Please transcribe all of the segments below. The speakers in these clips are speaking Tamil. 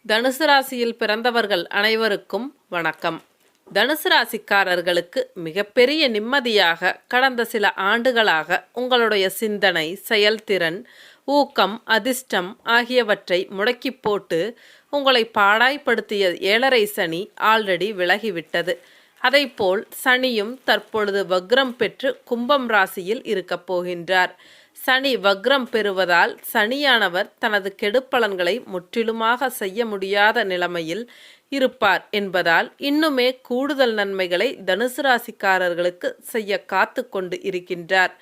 தனுசு ராசியில் பிறந்தவர்கள் அனைவருக்கும் வணக்கம். தனுசு ராசிக்காரர்களுக்கு மிகப்பெரிய நிம்மதியாக கடந்த சில ஆண்டுகளாக உங்களுடைய சிந்தனை, செயல்திறன், ஊக்கம், அதிர்ஷ்டம் ஆகியவற்றை முடக்கி போட்டு உங்களை பாடாய்படுத்திய 7.5 சனி ஆல்ரெடி விலகிவிட்டது. அதைப்போல் சனியும் தற்பொழுது வக்ரம் பெற்று கும்பம் ராசியில் இருக்கப் போகின்றார். சனி வக்ரம் பெறுவதால் சனியானவர் தனது கெடுப்பலன்களை முற்றிலுமாக செய்ய முடியாத நிலைமையில் இருப்பார் என்பதால் இன்னுமே கூடுதல் நன்மைகளை தனுசு ராசிக்காரர்களுக்கு செய்ய காத்து கொண்டு இருக்கின்றார்.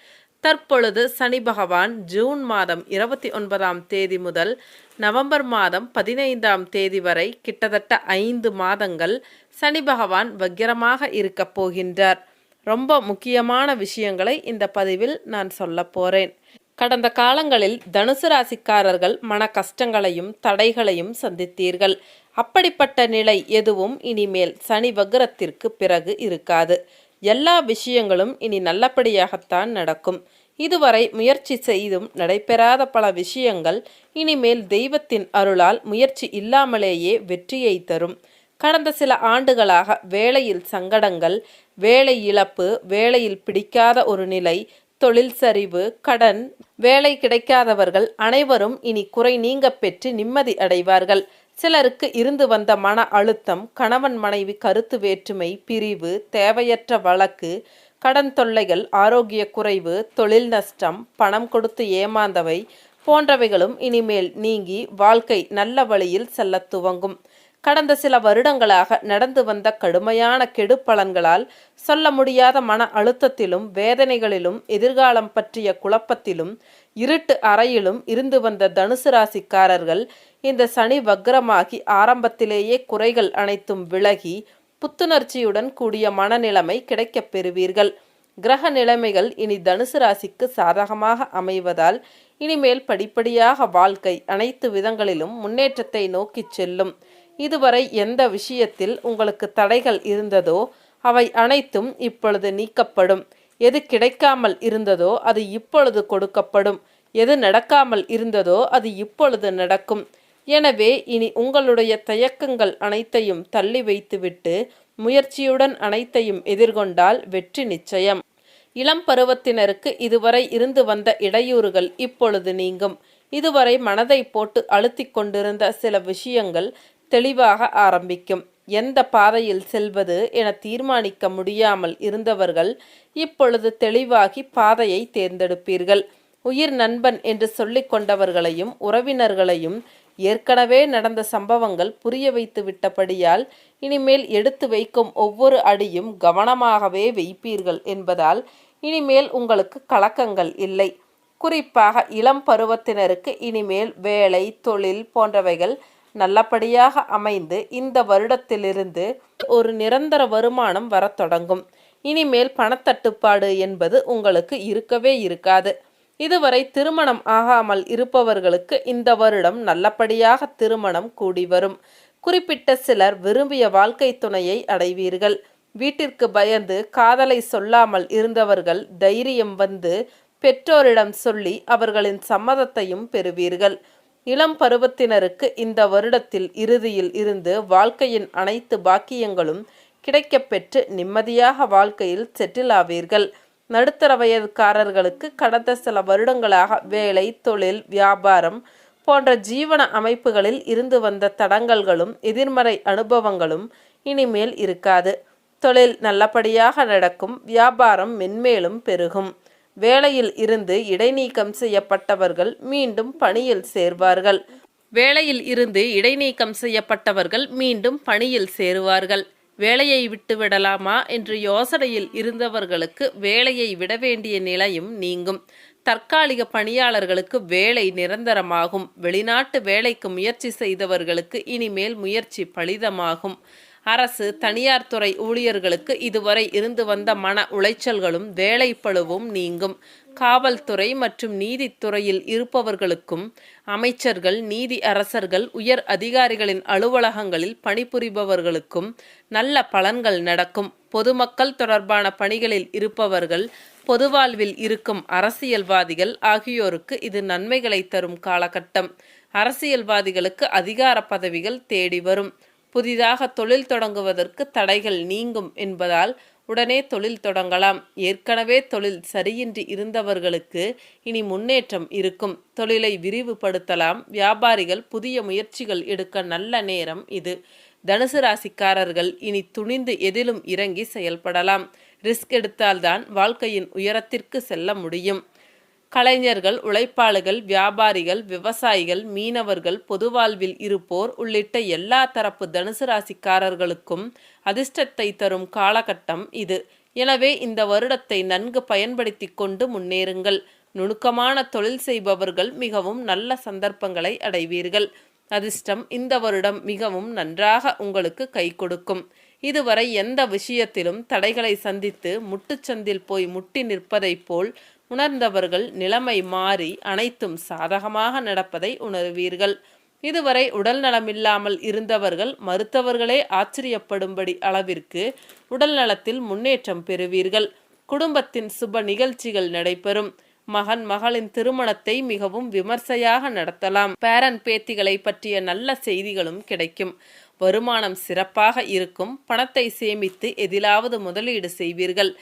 தற்பொழுது சனி பகவான் ஜூன் மாதம் 29ஆம் தேதி முதல் நவம்பர் மாதம் 15ஆம் தேதி வரை கிட்டத்தட்ட 5 மாதங்கள் சனி பகவான் வக்கிரமாக இருக்கப் போகின்றார். ரொம்ப முக்கியமான விஷயங்களை இந்த பதிவில் நான் சொல்ல போறேன். கடந்த காலங்களில் தனுசு ராசிக்காரர்கள் மன கஷ்டங்களையும் தடைகளையும் சந்தித்தீர்கள். அப்படிப்பட்ட நிலை எதுவும் இனிமேல் சனி வக்ரத்திற்கு பிறகு இருக்காது. எல்லா விஷயங்களும் இனி நல்லபடியாகத்தான் நடக்கும். இதுவரை முயற்சி செய்தும் நடைபெறாத பல விஷயங்கள் இனிமேல் தெய்வத்தின் அருளால் முயற்சி இல்லாமலேயே வெற்றியை தரும். கடந்த சில ஆண்டுகளாக வேலையில் சங்கடங்கள், வேலை இழப்பு, வேலையில் பிடிக்காத ஒரு நிலை, தொழில் சரிவு, கடன், வேலை கிடைக்காதவர்கள் அனைவரும் இனி குறை நீங்க பெற்று நிம்மதி அடைவார்கள். சிலருக்கு இருந்து வந்த மன அழுத்தம், கணவன் மனைவி கருத்து வேற்றுமை, பிரிவு, தேவையற்ற வழக்கு, கடன் தொல்லைகள், ஆரோக்கிய குறைவு, தொழில் நஷ்டம், பணம் கொடுத்து ஏமாந்தவை போன்றவைகளும் இனிமேல் நீங்கி வாழ்க்கை நல்ல வழியில் செல்ல துவங்கும். கடந்த சில வருடங்களாக நடந்து வந்த கடுமையான கெடு பலன்களால் சொல்ல முடியாத மன அழுத்தத்திலும் வேதனைகளிலும் எதிர்காலம் பற்றிய குழப்பத்திலும் இருட்டு அறையிலும் இருந்து வந்த தனுசு ராசிக்காரர்கள் இந்த சனி வக்ரமாகி ஆரம்பத்திலேயே குறைகள் அனைத்தும் விலகி புத்துணர்ச்சியுடன் கூடிய மனநிலைமை கிடைக்கப் பெறுவீர்கள். கிரக நிலைமைகள் இனி தனுசு ராசிக்கு சாதகமாக அமைவதால் இனிமேல் படிப்படியாக வாழ்க்கை அனைத்து விதங்களிலும் முன்னேற்றத்தை நோக்கி செல்லும். இதுவரை எந்த விஷயத்தில் உங்களுக்கு தடைகள் இருந்ததோ அவை அனைத்தும் இப்பொழுது நீக்கப்படும். எது கிடைக்காமல் இருந்ததோ அது இப்பொழுது கொடுக்கப்படும். எது நடக்காமல் இருந்ததோ அது இப்பொழுது நடக்கும். எனவே இனி உங்களுடைய தயக்கங்கள் அனைத்தையும் தள்ளி வைத்துவிட்டு முயற்சியுடன் அனைத்தையும் எதிர்கொண்டால் வெற்றி நிச்சயம். இளம் பருவத்தினருக்கு இதுவரை இருந்து வந்த இடையூறுகள் இப்பொழுது நீங்கும். இதுவரை மனதை போட்டு அழுத்தி கொண்டிருந்த சில விஷயங்கள் தெளிவாக ஆரம்பிக்கும். எந்த பாதையில் செல்வது என தீர்மானிக்க முடியாமல் இருந்தவர்கள் இப்பொழுது தெளிவாகி பாதையை தேர்ந்தெடுப்பீர்கள். உயிர் நண்பன் என்று சொல்லிக் கொண்டவர்களையும் உறவினர்களையும் ஏற்கனவே நடந்த சம்பவங்கள் புரிய வைத்து விட்டபடியால் இனிமேல் எடுத்து வைக்கும் ஒவ்வொரு அடியும் கவனமாகவே வைப்பீர்கள் என்பதால் இனிமேல் உங்களுக்கு கலக்கங்கள் இல்லை. குறிப்பாக இளம் பருவத்தினருக்கு இனிமேல் வேலை, தொழில் போன்றவைகள் நல்லபடியாக அமைந்து இந்த வருடத்திலிருந்து ஒரு நிரந்தர வருமானம் வரத் தொடங்கும். இனிமேல் பணத்தட்டுப்பாடு என்பது உங்களுக்கு இருக்கவே இருக்காது. இதுவரை திருமணம் ஆகாமல் இருப்பவர்களுக்கு இந்த வருடம் நல்லபடியாக திருமணம் கூடி வரும். குறிப்பிட்ட சிலர் விரும்பிய வாழ்க்கை துணையை அடைவீர்கள். வீட்டிற்கு பயந்து காதலை சொல்லாமல் இருந்தவர்கள் தைரியம் வந்து பெற்றோரிடம் சொல்லி அவர்களின் சம்மதத்தையும் பெறுவீர்கள். இளம் பருவத்தினருக்கு இந்த வருடத்தில் இறுதியில் இருந்து வாழ்க்கையின் அனைத்து பாக்கியங்களும் கிடைக்கப்பெற்று நிம்மதியாக வாழ்க்கையில் செட்டில் ஆவீர்கள். நடுத்தர வயதுக்காரர்களுக்கு கடந்த சில வருடங்களாக வேலை, தொழில், வியாபாரம் போன்ற ஜீவன அமைப்புகளில் இருந்து வந்த தடங்கல்களும் எதிர்மறை அனுபவங்களும் இனிமேல் இருக்காது. தொழில் நல்லபடியாக நடக்கும். வியாபாரம் மென்மேலும் பெருகும். வேலையில் இருந்து இடைநீக்கம் செய்யப்பட்டவர்கள் மீண்டும் பணியில் சேர்வார்கள். வேலையை விட்டு விடலாமா என்று யோசனையில் இருந்தவர்களுக்கு வேலையை விட வேண்டிய நிலையும் நீங்கும். தற்காலிக பணியாளர்களுக்கு வேலை நிரந்தரமாகும். வெளிநாட்டு வேலைக்கு முயற்சி செய்தவர்களுக்கு இனிமேல் முயற்சி பலிதமாகும். அரசு, தனியார் துறை ஊழியர்களுக்கு இதுவரை இருந்து வந்த மன உளைச்சல்களும் வேலைப்பளுவும் நீங்கும். காவல்துறை மற்றும் நீதித்துறையில் இருப்பவர்களுக்கும், அமைச்சர்கள், நீதி அரசர்கள், உயர் அதிகாரிகளின் அலுவலகங்களில் பணிபுரிபவர்களுக்கும் நல்ல பலன்கள் நடக்கும். பொதுமக்கள் தொடர்பான பணிகளில் இருப்பவர்கள், பொது வாழ்வில் இருக்கும் அரசியல்வாதிகள் ஆகியோருக்கு இது நன்மைகளை தரும் காலகட்டம். அரசியல்வாதிகளுக்கு அதிகார பதவிகள் தேடி வரும். புதிதாக தொழில் தொடங்குவதற்கு தடைகள் நீங்கும் என்பதால் உடனே தொழில் தொடங்கலாம். ஏற்கனவே தொழில் சரியின்றி இருந்தவர்களுக்கு இனி முன்னேற்றம் இருக்கும். தொழிலை விரிவுபடுத்தலாம். வியாபாரிகள் புதிய முயற்சிகள் எடுக்க நல்ல நேரம் இது. தனுசு ராசிக்காரர்கள் இனி துணிந்து எதிலும் இறங்கி செயல்படலாம். ரிஸ்க் எடுத்தால்தான் வாழ்க்கையின் உயரத்திற்கு செல்ல முடியும். கலைஞர்கள், உழைப்பாளிகள், வியாபாரிகள், விவசாயிகள், மீனவர்கள், பொது வாழ்வில் இருப்போர் உள்ளிட்ட எல்லா தரப்பு தனுசு ராசிக்காரர்களுக்கும் அதிர்ஷ்டத்தை தரும் காலகட்டம் இது. எனவே இந்த வருடத்தை நன்கு பயன்படுத்தி கொண்டு முன்னேறுங்கள். நுணுக்கமான தொழில் செய்பவர்கள் மிகவும் நல்ல சந்தர்ப்பங்களை அடைவீர்கள். அதிர்ஷ்டம் இந்த வருடம் மிகவும் நன்றாக உங்களுக்கு கை கொடுக்கும். இதுவரை எந்த விஷயத்திலும் தடைகளை சந்தித்து முட்டுச்சந்தில் போய் முட்டி நிற்பதைப் போல் உணர்ந்தவர்கள் நிலைமை மாறி அனைத்தும் சாதகமாக நடப்பதை உணர்வீர்கள். இதுவரை உடல் நலமில்லாமல் இருந்தவர்கள் மருத்துவர்களே ஆச்சரியப்படும்படி அளவிற்கு உடல் நலத்தில் முன்னேற்றம் பெறுவீர்கள். குடும்பத்தின் சுப நிகழ்ச்சிகள் நடைபெறும். மகன் மகளின் திருமணத்தை மிகவும் விமர்சையாக நடத்தலாம். பேரன் பேத்திகளை பற்றிய நல்ல செய்திகளும் கிடைக்கும். வருமானம் சிறப்பாக இருக்கும். பணத்தை சேமித்து எதிலாவது முதலீடு செய்வீர்கள்.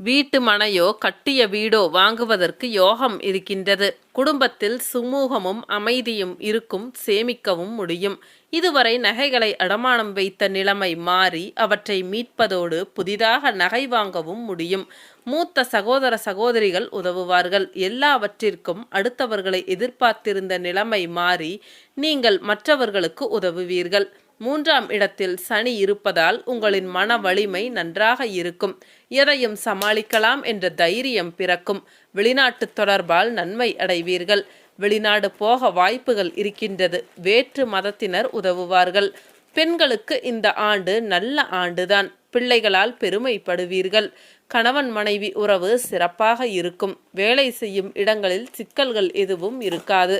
வீட்டு மனையோ கட்டிய வீடோ வாங்குவதற்கு யோகம் இருக்கின்றது. குடும்பத்தில் சுமூகமும் அமைதியும் இருக்கும். சேமிக்கவும் முடியும். இதுவரை நகைகளை அடமானம் வைத்த நிலைமை மாறி அவற்றை மீட்பதோடு புதிதாக நகை வாங்கவும் முடியும். மூத்த சகோதர சகோதரிகள் உதவுவார்கள். எல்லாவற்றிற்கும் அடுத்தவர்களை எதிர்பார்த்திருந்த நிலைமை மாறி நீங்கள் மற்றவர்களுக்கு உதவுவீர்கள். 3ஆம் இடத்தில் சனி இருப்பதால் உங்களின் மன வலிமை நன்றாக இருக்கும். எதையும் சமாளிக்கலாம் என்ற தைரியம் பிறக்கும். வெளிநாட்டு தொடர்பால் நன்மை அடைவீர்கள். வெளிநாடு போக வாய்ப்புகள் இருக்கின்றது. வேற்று மதத்தினர் உதவுவார்கள். பெண்களுக்கு இந்த ஆண்டு நல்ல ஆண்டுதான். பிள்ளைகளால் பெருமைப்படுவீர்கள். கணவன் மனைவி உறவு சிறப்பாக இருக்கும். வேலை செய்யும் இடங்களில் சிக்கல்கள் எதுவும் இருக்காது.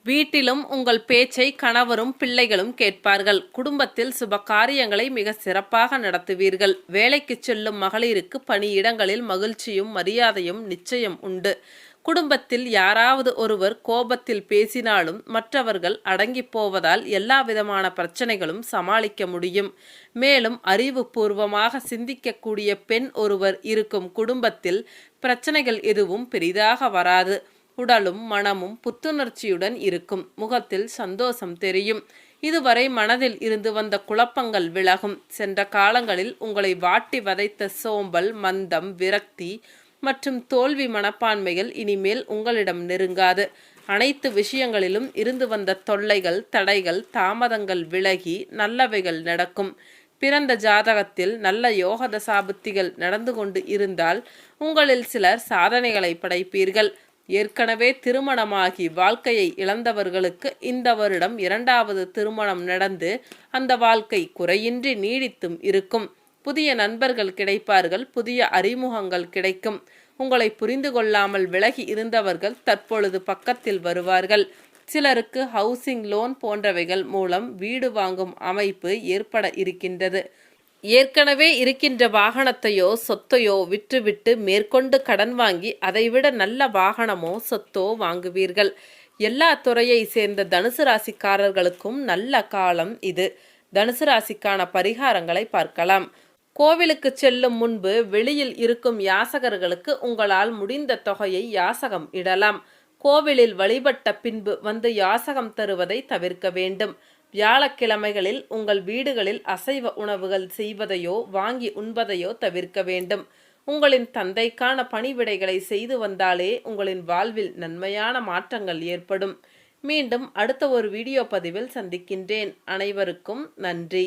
வீட்டிலும் உங்கள் பேச்சை கணவரும் பிள்ளைகளும் கேட்பார்கள். குடும்பத்தில் சுப காரியங்களை மிக சிறப்பாக நடத்துவீர்கள். வேலைக்கு செல்லும் மகளிருக்கு பணியிடங்களில் மகிழ்ச்சியும் மரியாதையும் நிச்சயம் உண்டு. குடும்பத்தில் யாராவது ஒருவர் கோபத்தில் பேசினாலும் மற்றவர்கள் அடங்கி போவதால் எல்லா விதமான பிரச்சனைகளும் சமாளிக்க முடியும். மேலும் அறிவுபூர்வமாக சிந்திக்கக்கூடிய பெண் ஒருவர் இருக்கும் குடும்பத்தில் பிரச்சனைகள் எதுவும் பெரிதாக வராது. உடலும் மனமும் புத்துணர்ச்சியுடன் இருக்கும். முகத்தில் சந்தோஷம் தெரியும். இதுவரை மனதில் இருந்து வந்த குழப்பங்கள் விலகும். சென்ற காலங்களில் உங்களை வாட்டி வதைத்த சோம்பல், மந்தம், விரக்தி மற்றும் தோல்வி மனப்பான்மைகள் இனிமேல் உங்களிடம் நெருங்காது. அனைத்து விஷயங்களிலும் இருந்து வந்த தொல்லைகள், தடைகள், தாமதங்கள் விலகி நல்லவைகள் நடக்கும். பிறந்த ஜாதகத்தில் நல்ல யோக தசாபுத்திகள் நடந்து கொண்டு இருந்தால் உங்களில் சிலர் சாதனைகளை படைப்பீர்கள். ஏற்கனவே திருமணமாகி வாழ்க்கையை இழந்தவர்களுக்கு இந்த வருடம் 2வது திருமணம் நடந்து அந்த வாழ்க்கை குறையின்றி நீடித்தும் இருக்கும். புதிய நண்பர்கள் கிடைப்பார்கள். புதிய அறிமுகங்கள் கிடைக்கும். உங்களை புரிந்து கொள்ளாமல் விலகி இருந்தவர்கள் தற்பொழுது பக்கத்தில் வருவார்கள். சிலருக்கு ஹவுசிங் லோன் போன்றவைகள் மூலம் வீடு வாங்கும் அமைப்பு ஏற்பட இருக்கின்றது. ஏற்கனவே இருக்கின்ற வாகனத்தையோ சொத்தையோ விற்றுவிட்டு மேற்கொண்டு கடன் வாங்கி அதைவிட நல்ல வாகனமோ சொத்தோ வாங்குவீர்கள். எல்லா துறையை சேர்ந்த தனுசு ராசிக்காரர்களுக்கும் நல்ல காலம் இது. தனுசு ராசிக்கான பரிகாரங்களை பார்க்கலாம். கோவிலுக்கு செல்லும் முன்பு வெளியில் இருக்கும் யாசகர்களுக்கு உங்களால் முடிந்த தொகையை யாசகம் இடலாம். கோவிலில் வழிபட்ட பின்பு வந்து யாசகம் தருவதை தவிர்க்க வேண்டும். வியாழக்கிழமைகளில் உங்கள் வீடுகளில் அசைவ உணவுகள் செய்வதையோ வாங்கி உண்பதையோ தவிர்க்க வேண்டும். உங்களின் தந்தைக்கான பணிவிடைகளை செய்து வந்தாலே உங்களின் வாழ்வில் நன்மையான மாற்றங்கள் ஏற்படும். மீண்டும் அடுத்த ஒரு வீடியோ பதிவில் சந்திக்கின்றேன். அனைவருக்கும் நன்றி.